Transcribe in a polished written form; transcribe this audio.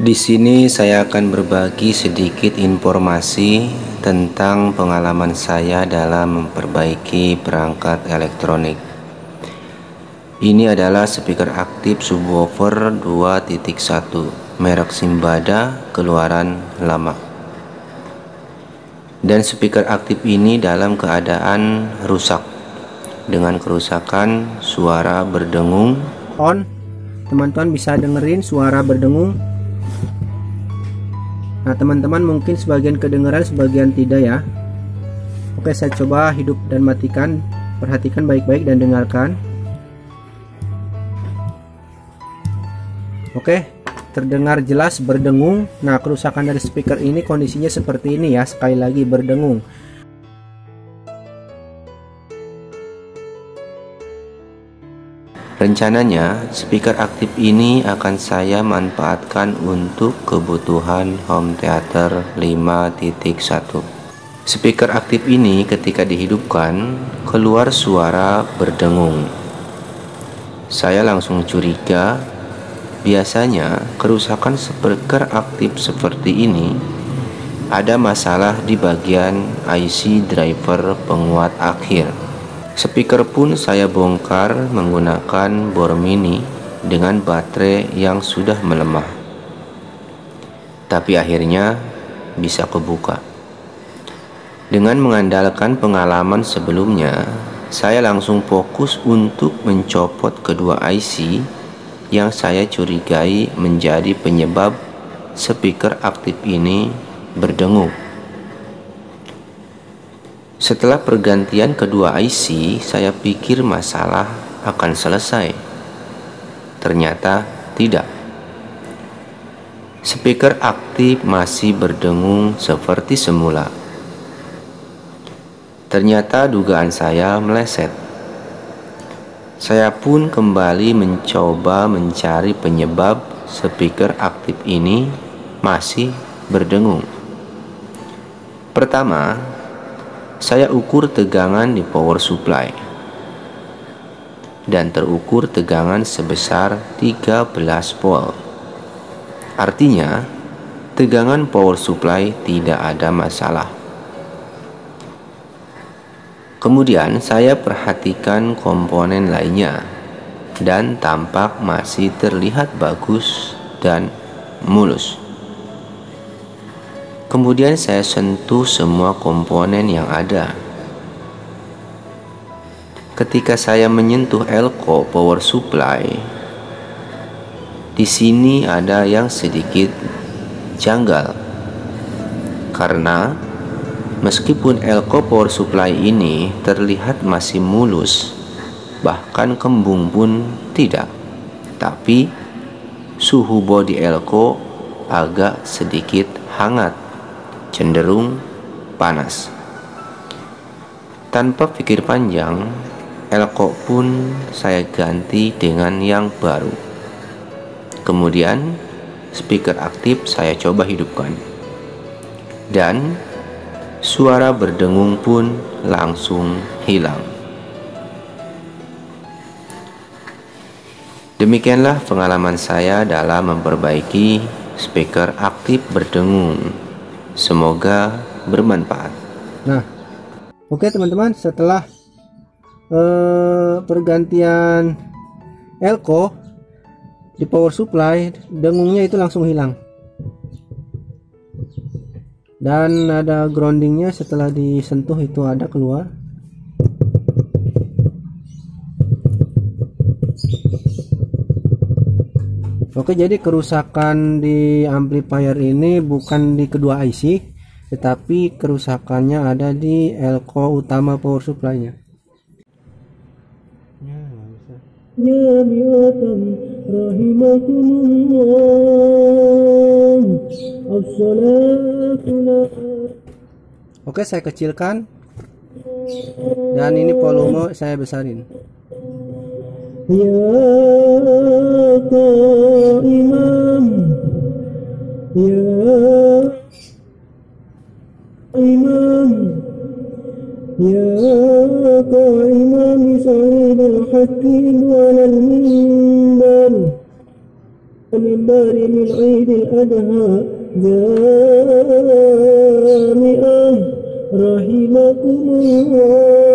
Di sini saya akan berbagi sedikit informasi tentang pengalaman saya dalam memperbaiki perangkat elektronik. Ini adalah speaker aktif subwoofer 2.1 merek Simbada keluaran lama. Dan speaker aktif ini dalam keadaan rusak dengan kerusakan suara berdengung. Teman-teman bisa dengerin suara berdengung. Nah, teman-teman mungkin sebagian kedengeran, sebagian tidak ya. Oke, saya coba hidup dan matikan. Perhatikan baik-baik dan dengarkan. Oke, terdengar jelas berdengung. Nah, kerusakan dari speaker ini kondisinya seperti ini ya. Sekali lagi berdengung. Rencananya, speaker aktif ini akan saya manfaatkan untuk kebutuhan home theater 5.1. Speaker aktif ini ketika dihidupkan, keluar suara berdengung. Saya langsung curiga, biasanya kerusakan speaker aktif seperti ini ada masalah di bagian IC driver penguat akhir. Speaker pun saya bongkar menggunakan bor mini dengan baterai yang sudah melemah. Tapi akhirnya bisa kebuka. Dengan mengandalkan pengalaman sebelumnya, saya langsung fokus untuk mencopot kedua IC yang saya curigai menjadi penyebab speaker aktif ini berdengung. Setelah pergantian kedua IC, saya pikir masalah akan selesai. Ternyata tidak. Speaker aktif masih berdengung seperti semula. Ternyata dugaan saya meleset. Saya pun kembali mencoba mencari penyebab speaker aktif ini masih berdengung. Pertama, saya ukur tegangan di power supply dan terukur tegangan sebesar 13 volt. Artinya, tegangan power supply tidak ada masalah. Kemudian saya perhatikan komponen lainnya dan tampak masih terlihat bagus dan mulus. Kemudian saya sentuh semua komponen yang ada. Ketika saya menyentuh elko power supply, di sini ada yang sedikit janggal. Karena meskipun elko power supply ini terlihat masih mulus, bahkan kembung pun tidak, tapi suhu bodi elko agak sedikit hangat, cenderung panas. Tanpa pikir panjang, elko pun saya ganti dengan yang baru. Kemudian speaker aktif saya coba hidupkan, dan suara berdengung pun langsung hilang. Demikianlah pengalaman saya dalam memperbaiki speaker aktif berdengung. Semoga bermanfaat. Nah, oke teman-teman, setelah pergantian elko di power supply, dengungnya itu langsung hilang. Dan ada groundingnya setelah disentuh itu ada keluar. Oke, jadi kerusakan di amplifier ini bukan di kedua IC, tetapi kerusakannya ada di elko utama power supply-nya. Oke, saya kecilkan dan ini volume saya besarin. Ya Imam, ya Imam, ya Imam, sahib al-hakim ala al-minbar. منبر من عيد الأضحى جامعة رحمكم الله.